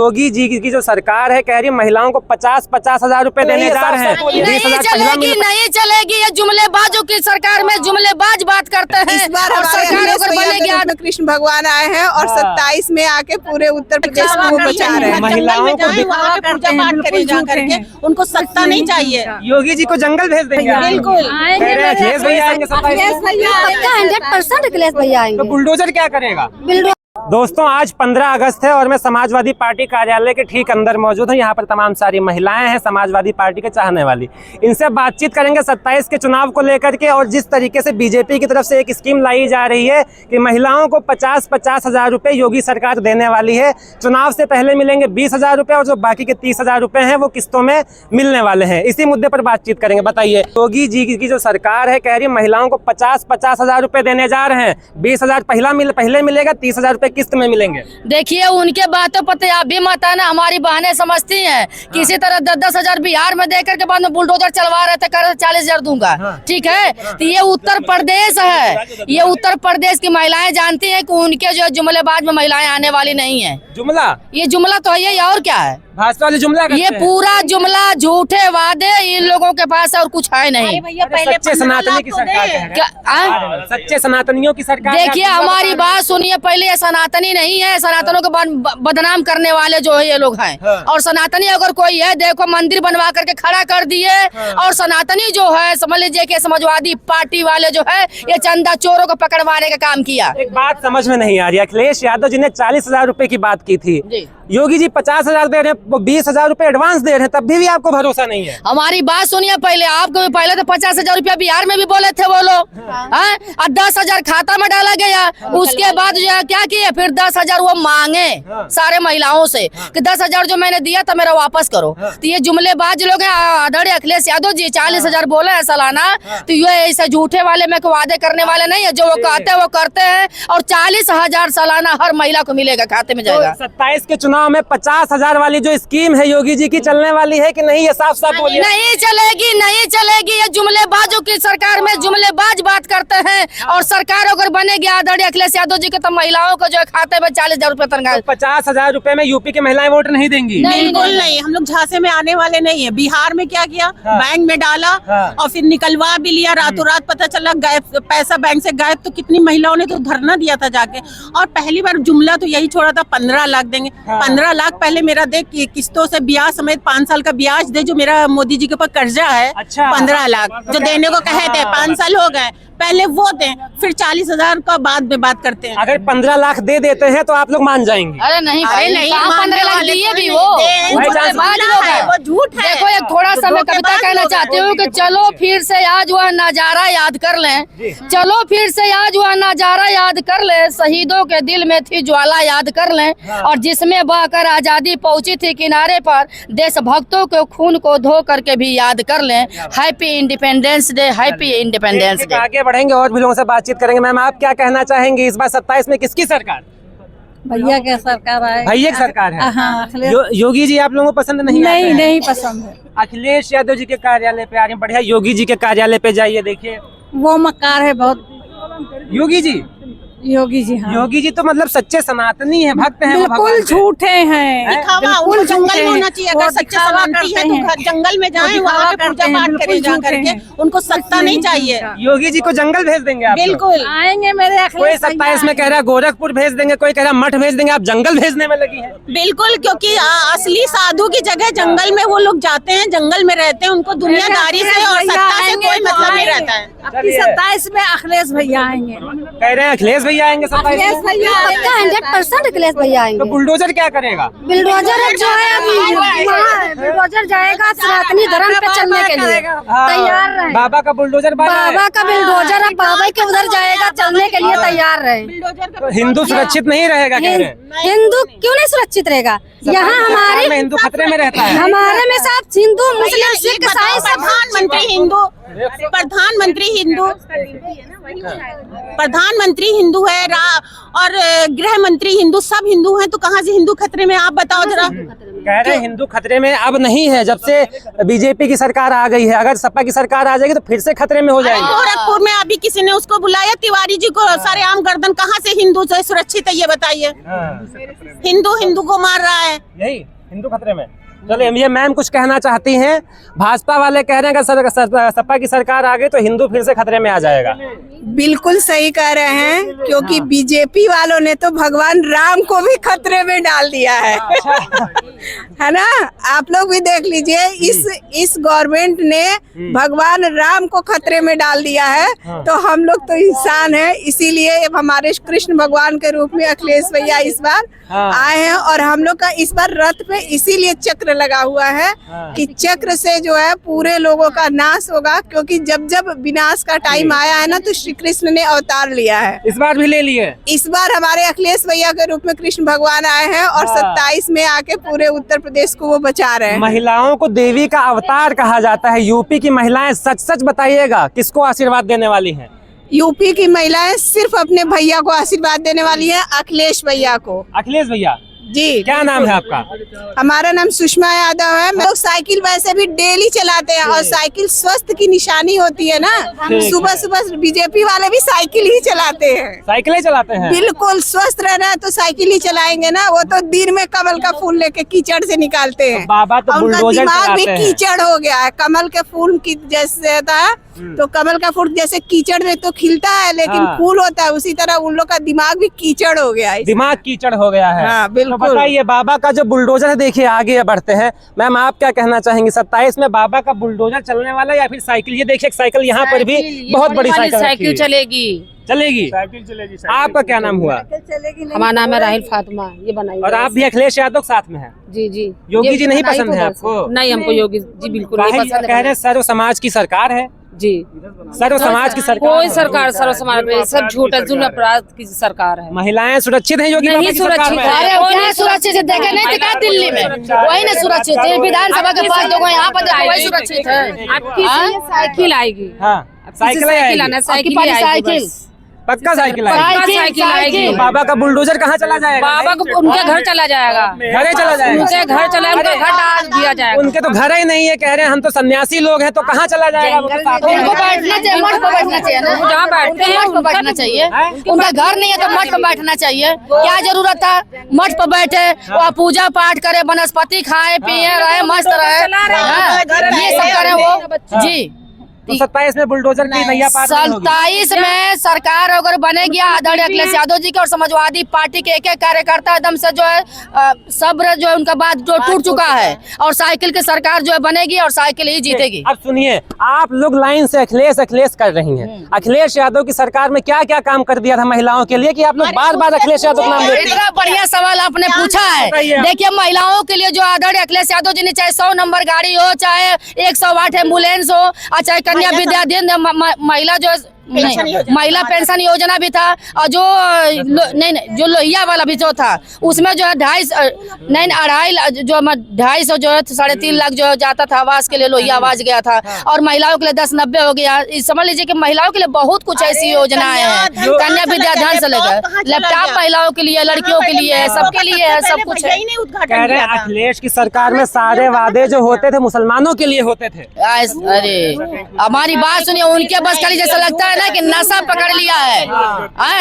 योगी जी की जो सरकार है कह रही है महिलाओं को 50-50 हजार रुपए देने जा रहे हैं। नहीं चलेगी। ये जुमलेबाजों की सरकार में जुमलेबाज बात करते हैं। इस बार हमारे कृष्ण भगवान आए हैं और 27 में आके पूरे उत्तर प्रदेश को बचा रहे हैं। महिलाओं को पूजा पाठ करे जा करके, उनको सत्ता नहीं चाहिए। योगी जी को जंगल भेज देंगे। बिल्कुल अखिलेश भैया आएंगे। 100% अखिलेश भैया आएंगे। तो बुलडोजर क्या करेगा? दोस्तों आज 15 अगस्त है और मैं समाजवादी पार्टी कार्यालय के ठीक अंदर मौजूद हूँ। यहाँ पर तमाम सारी महिलाएं हैं समाजवादी पार्टी के चाहने वाली। इनसे बातचीत करेंगे 27 के चुनाव को लेकर के और जिस तरीके से बीजेपी की तरफ से एक स्कीम लाई जा रही है कि महिलाओं को 50-50 हजार रुपये योगी सरकार देने वाली है। चुनाव से पहले मिलेंगे 20 हजार रुपये और जो बाकी के 30 हजार रुपये हैं वो किस्तों में मिलने वाले हैं। इसी मुद्दे पर बातचीत करेंगे। बताइए, योगी जी की जो सरकार है कह रही है महिलाओं को 50-50 हजार रुपये देने जा रहे हैं। 20 हजार पहले मिलेगा, 30 हजार रुपये किस्त में मिलेंगे। देखिए उनके बातों पर आप भी मत आना, हमारी बहनें समझती हैं। किसी तरह 10-10 हजार बिहार में देकर के बाद में बुलडोजर चलवा रहे थे, कर 40 हजार दूंगा। ठीक है, तो ये उत्तर प्रदेश है। ये उत्तर प्रदेश की महिलाएं जानती हैं कि उनके जो जुमलेबाज में महिलाएं आने वाली नहीं है। जुमला, ये जुमला तो है, ये और क्या है? भाजपा वाले जुमला करते ये हैं। पूरा जुमला झूठे वादे इन लोगों के पास है और कुछ है नहीं। सच्चे सनातनी की सरकार है। सच्चे सनातनियों की सरकार। देखिए हमारी बात सुनिए, पहले ये सनातनी नहीं है, सनातनों को बदनाम करने वाले जो है ये लोग हैं। और सनातनी अगर कोई है, देखो मंदिर बनवा करके खड़ा कर दिए। और सनातनी जो है समझ लीजिए कि समाजवादी पार्टी वाले जो है ये चंदा चोरों को पकड़वाने का काम किया। एक बात समझ में नहीं आ रही, अखिलेश यादव जी ने 40 हजार रुपए की बात की थी, योगी जी 50 हजार दे रहे हैं, वो 20 हजार रुपए एडवांस दे रहे हैं, तब भी आपको भरोसा नहीं है। हमारी बात सुनिए, पहले आपको पहले तो 50 हजार रुपया बिहार में भी बोले थे वो लोग, और 10 हजार खाता में डाला गया। उसके बाद जो है क्या किए, फिर 10 हजार वो मांगे सारे महिलाओं से कि 10 हजार जो मैंने दिया था मेरा वापस करो। तो ये जुमलेबाज लोग हैं। आदरणीय अखिलेश यादव जी 40 हजार बोले है सालाना, तो ये ऐसे झूठे वाले में वादे करने वाले नहीं है। जो वो कहते हैं वो करते हैं और 40 हजार सालाना हर महिला को मिलेगा, खाते में जाएगा। 27 के चुनाव में 50 हजार वाली जो स्कीम है योगी जी की चलने वाली है कि नहीं, ये साफ साफ बोलिए। नहीं चलेगी, नहीं चलेगी। ये जुमलेबाजों की सरकार में जुमलेबाज बात करते हैं। और सरकार अगर बनेगी आदरणीय अखिलेश यादव जी के, तो महिलाओं को जो खाते में 40 हजार रुपए तनख्वाह। 50 हजार रुपए में यूपी की महिलाएं वोट नहीं देंगी? बिल्कुल नहीं, हम लोग झांसे में आने वाले नहीं है। बिहार में क्या किया, बैंक में डाला और फिर निकलवा भी लिया। रातों रात पता चला गायब, पैसा बैंक से गायब। तो कितनी महिलाओं ने तो धरना दिया था जाके। और पहली बार जुमला तो यही छोड़ा था 15 लाख देंगे। 15 लाख पहले मेरा देख किस्तों से ब्याज समेत 5 साल का ब्याज दे, जो मेरा मोदी जी के ऊपर कर्जा है। 15 लाख जो देने को कहे थे, 5 साल हो गए, पहले वो दें, फिर 40 हजार का बाद में बात करते हैं। अगर 15 लाख दे देते हैं तो आप लोग मान जाएंगे? अरे नहीं, अरे नहीं, 15 लाख दिए भी वो झूठ है। देखो एक थोड़ा सा मैं कविता कहना चाहती हूँ कि चलो फिर से आज वह नजारा याद कर लें। चलो फिर से आज वह नजारा याद कर लें, शहीदों के दिल में थी ज्वाला याद कर लें। और जिसमें बहकर आजादी पहुंची थी किनारे पर, देशभक्तों के खून को धो करके भी याद कर लें। Happy independence day, happy independence day. आगे बढ़ेंगे और भी लोगों से बातचीत करेंगे। मैम आप क्या कहना चाहेंगे, इस बार 27 में किसकी सरकार? भैया की सरकार है। भैया की सरकार है। हाँ, योगी जी आप लोगों को पसंद नहीं? नहीं पसंद है। अखिलेश यादव जी के कार्यालय पे आ रहे हैं, बढ़िया। योगी जी के कार्यालय पे जाइए, देखिए वो मक्कार है बहुत। योगी जी, योगी जी, हाँ। योगी जी तो मतलब सच्चे सनातनी है, भक्त हैं, बिल्कुल झूठे हैं। बिल्कुल जंगल में होना चाहिए। अगर सच्चे सनातनी है तो घर जंगल में जाएं, वहाँ पे पूजा पाठ करें जा करके। उनको सत्ता नहीं चाहिए। योगी जी को जंगल भेज देंगे आप? बिल्कुल आएंगे मेरे। कोई 27 में कह रहा है गोरखपुर भेज देंगे, कोई कह रहा है मठ भेज देंगे, आप जंगल भेजने में लगी है? बिल्कुल, क्योंकि असली साधु की जगह जंगल में वो लोग जाते हैं, जंगल में रहते हैं। उनको दुनियादारी से और सत्ता से कोई मतलब नहीं रहता है। 27 में अखिलेश भैया आएंगे। कह रहे हैं अखिलेश भैया आएंगे 27 में? 100% अखिलेश भैया आएंगे। तो बुलडोजर क्या करेगा? बुलडोजर जो है बुलडोजर जाएगा सनातनी धर्म पे चलने के लिए तैयार रहे। बाबा का बुलडोजर, बाबा का बुलडोजर अब बाबा के उधर जाएगा, चलने के लिए तैयार रहे। तो हिंदू सुरक्षित नहीं रहेगा कह रहे हैं? हिंदू क्यों नहीं सुरक्षित रहेगा? यहाँ हमारे हिंदू खतरे में रहता है। हमारे में सब हिंदू मुस्लिम सिख ईसाई सब। प्रधानमंत्री हिंदू है और गृह मंत्री हिंदू, सब हिंदू हैं। तो कहाँ से हिंदू खतरे में, आप बताओ जरा। कह रहे हैं हिंदू खतरे में अब नहीं है, जब से बीजेपी की सरकार आ गई है। अगर सपा की सरकार आ जाएगी तो फिर से खतरे में हो जाएंगे। गोरखपुर में अभी किसी ने उसको बुलाया, तिवारी जी को, सरेआम गर्दन। कहाँ से हिंदू से सुरक्षित है ये बताइए? हिंदू हिंदू को मार रहा है। यही हिंदू खतरे में। चलिए, ये मैम कुछ कहना चाहती हैं। भाजपा वाले कह रहे हैं कि सपा की सरकार आ गई तो हिंदू फिर से खतरे में आ जाएगा। बिल्कुल सही कह रहे हैं, क्योंकि बीजेपी वालों ने तो भगवान राम को भी खतरे में डाल दिया है। है ना? आप लोग भी देख लीजिए, इस गवर्नमेंट ने भगवान राम को खतरे में डाल दिया है। तो हम लोग तो इंसान हैं, इसीलिए हमारे कृष्ण भगवान के रूप में अखिलेश भैया इस बार आए हैं। और हम लोग का इस बार रथ पे इसीलिए चक्र लगा हुआ है कि चक्र से जो है पूरे लोगों का नाश होगा, क्योंकि जब जब विनाश का टाइम आया है ना तो श्री कृष्ण ने अवतार लिया है। इस बार भी ले लिए। इस बार हमारे अखिलेश भैया के रूप में कृष्ण भगवान आए हैं और 27 में आके पूरे उत्तर प्रदेश को वो बचा रहे हैं। महिलाओं को देवी का अवतार कहा जाता है। यूपी की महिलाएं सच सच बताइएगा किसको आशीर्वाद देने वाली हैं? यूपी की महिलाएं सिर्फ अपने भैया को आशीर्वाद देने वाली है, अखिलेश भैया को। अखिलेश भैया जी। क्या नाम है आपका? हमारा नाम सुषमा यादव है। हम लोग साइकिल वैसे भी डेली चलाते हैं और साइकिल स्वास्थ्य की निशानी होती है ना। सुबह सुबह बीजेपी वाले भी साइकिल ही चलाते हैं। साइकिल ही चलाते हैं। बिल्कुल, स्वस्थ रहना है तो साइकिल ही चलाएंगे ना। वो तो दिन में कमल का फूल लेके कीचड़ से निकालते हैं। बाबा तो बुलडोजर दिमाग भी चलाते हैं। कीचड़ हो गया है। कमल के फूल की जैसे था, तो कमल का फूल जैसे कीचड़ में तो खिलता है लेकिन फूल होता है, उसी तरह उन लोग का दिमाग भी कीचड़ हो गया है। दिमाग कीचड़ हो गया है। हाँ, बिल्कुल। तो बताइए, बाबा का जो बुलडोजर है, देखिए आगे बढ़ते हैं। मैम, आप क्या कहना चाहेंगे? 27 में बाबा का बुलडोजर चलने वाला या फिर साइकिल? ये देखिए साइकिल यहाँ पर भी बहुत बड़ी साइकिल चलेगी। चलेगी। आपका क्या नाम हुआ? हमारा नाम है राहिल फातिमा। ये बनाई। और आप भी अखिलेश यादव साथ में है? जी जी। योगी जी नहीं पसंद है आपको? नहीं, हमको योगी जी बिल्कुल नहीं पसंद कह रहे हैं सर्व समाज की सरकार है। जी, सर्व समाज की सरकार। कोई सरकार सर्व समाज में सब झूठा जुल्म अपराध की सरकार है। महिलाएं सुरक्षित हैं योगी बाबा नहीं की सरकार सुरक्षित में? है। क्या सुरक्षित है? देखे नहीं दिखा दिल्ली में, वही ना सुरक्षित है। विधानसभा के पास लोग यहाँ पर देखो वही सुरक्षित है। आपकी साइकिल आएगी। हाँ, साइकिल आना, साइकिल पक्का साइकिल आएगी। तो बाबा का बुलडोजर कहाँ चला जाएगा? बाबा को उनके घर चला जाएगा। घरे चला जाएगा। उनके घर चला, उनका घर डाल दिया जाएगा। उनके तो घर ही नहीं है। कह रहे हैं हम तो सन्यासी लोग हैं, तो कहाँ चला जाएगा? उनको बैठना चाहिए, मठ पर बैठना चाहिए ना। जहाँ बैठते हैं मठ पर बैठना चाहिए। उनका घर नहीं है तो मठ पर बैठना चाहिए। क्या जरूरत था मठ पर बैठे, वहाँ पूजा पाठ करे, वनस्पति खाए पिए, रहे मस्त रहे, ये सब करे वो। जी, तो 27 में बुलडोजर की नैया पार नहीं होगी। 27 में सरकार अगर बनेगी आदरणीय अखिलेश यादव जी के और समाजवादी पार्टी के एक एक कार्यकर्ता एकदम से जो है सब्र जो है उनका बात जो टूट चुका है, और साइकिल की सरकार जो है बनेगी और साइकिल ही जीतेगी। अब सुनिए, आप लोग लाइन से अखिलेश अखिलेश कर रही हैं। अखिलेश यादव की सरकार में क्या क्या काम कर दिया था महिलाओं के लिए कि आप लोग बार बार अखिलेश यादव का नाम लेते हैं? इतना बढ़िया सवाल आपने पूछा है। देखिए, महिलाओं के लिए जो आदरणीय अखिलेश यादव जी ने चाहे 100 नंबर गाड़ी हो, चाहे 108 एम्बुलेंस हो, और चाहे कन्या विद्या महिला जो महिला पेंशन योजना भी था, और जो जो लोहिया वाला भी जो था उसमें जो है 250 जो है 3.5 लाख जो जाता था आवास के लिए, लोहिया आवास गया था। और महिलाओं के लिए 10-90 हो गया। समझ लीजिए कि महिलाओं के लिए बहुत कुछ ऐसी योजनाएं हैं। कन्या विद्याधन से लेकर लैपटॉप महिलाओं के लिए, लड़कियों के लिए, सबके लिए है, सब कुछ है। कह रहे हैं अखिलेश की सरकार में सारे वादे जो होते थे मुसलमानों के लिए होते थे। अरे हमारी बात सुनिए, उनके बस खाली जैसा लगता है ना कि नशा पकड़ लिया है।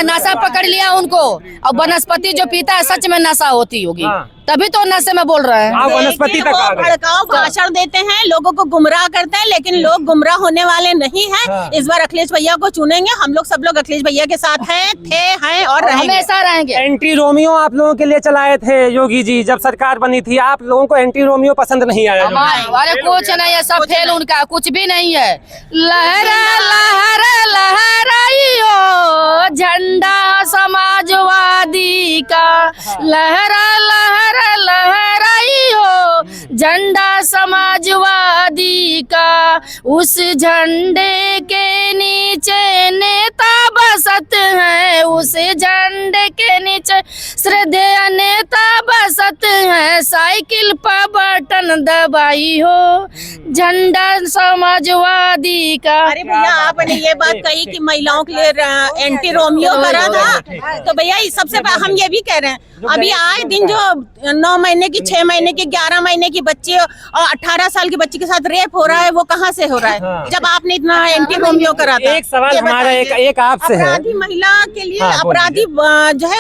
नशा पकड़ लिया उनको, और वनस्पति जो पीता है सच में नशा होती होगी, तभी तो नशे में बोल रहे हैं। वनस्पति तक भड़काऊ भाषण देते हैं, लोगों को गुमराह करते हैं, लेकिन लोग गुमराह होने वाले नहीं हैं। इस बार अखिलेश भैया को चुनेंगे। हम लोग सब लोग अखिलेश भैया के साथ हैं, हैं और हमेशा रहेंगे। एंटी रोमियो आप लोगों के लिए चलाए थे योगी जी जब सरकार बनी थी। आप लोगों को एंटी रोमियो पसंद नहीं आया? अरे कुछ नहीं है, सब फेल उनका, कुछ भी नहीं है। लहरा लहरा लहराइयो झंडा समाजवादी का, लहरा लहरा लहराइयो झंडा समाजवादी का। उस झंडे के नीचे नेता बसत हैं, उस झंडे के नीचे श्रद्धेय नेता बसत हैं। साइकिल पर बटन दबाई हो झंडा समाजवादी का। अरे भैया, आपने ये बात कही कि महिलाओं के लिए एंटी रोमियो करा था, तो भैया सबसे हम ये भी कह रहे हैं अभी आए दिन जो 9 महीने की, 6 महीने की, 11 महीने की बच्ची और 18 साल की बच्ची के साथ रेप हो रहा है, वो कहाँ से हो रहा है? जब आपने इतना एंटी रोमियो करा था। एक सवाल ये हमारा बताइए। एक आपसे है। अपराधी महिला के लिए हाँ, अपराधी जो है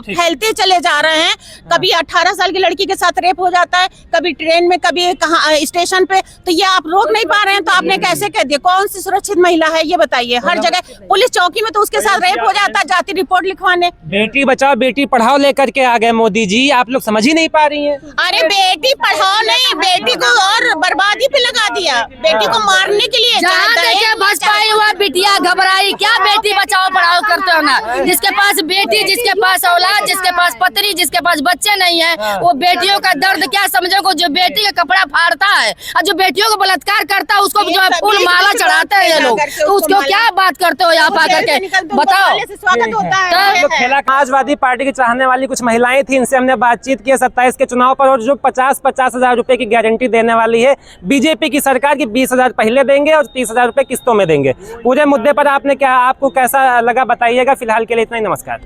फैलते चले जा रहे हैं। कभी 18 साल की लड़की के साथ रेप हो जाता है, कभी ट्रेन में, कभी कहाँ स्टेशन पे, तो ये आप रोक नहीं पा रहे हैं। तो आपने कैसे कह दिया? कौन सी सुरक्षित महिला है ये बताइए? हर जगह पुलिस चौकी में तो उसके साथ रेप हो जाता है, जाती रिपोर्ट लिखवाने। बेटी बचाओ बेटी पढ़ाओ लेकर के आ गए मोदी जी, आप लोग समझ ही नहीं पा रही हैं। अरे बेटी पढ़ाओ नहीं, बेटी को और बर्बादी पे लगा दिया, बेटी को मारने के लिए। जहाँ देखे बसपा हुआ बिटिया घबराई, क्या बेटी बचाओ पढ़ाओ करते हो ना? जिसके पास बेटी, जिसके पास औलाद, जिसके पास पत्नी, जिसके पास बच्चे नहीं है, वो बेटियों का दर्द क्या समझोगे? जो बेटी का कपड़ा फाड़ता है और जो बेटियों को बलात्कार करता है, उसको जो है फूल माला चढ़ाते हैं ये लोग, तो उसको क्या बात करते हो यहाँ पा करके? बताओ। स्वागत होता है। समाजवादी पार्टी की चाहने वाली कुछ महिलाएं थी, इनसे हमने बातचीत की 27 के चुनाव पर, और जो 50-50 हजार रुपए की गारंटी देने वाली है बीजेपी की सरकार की, 20,000 पहले देंगे और 30,000 रुपए किस्तों में देंगे। पूरे मुद्दे पर आपको कैसा लगा बताइएगा। फिलहाल के लिए इतना ही, नमस्कार।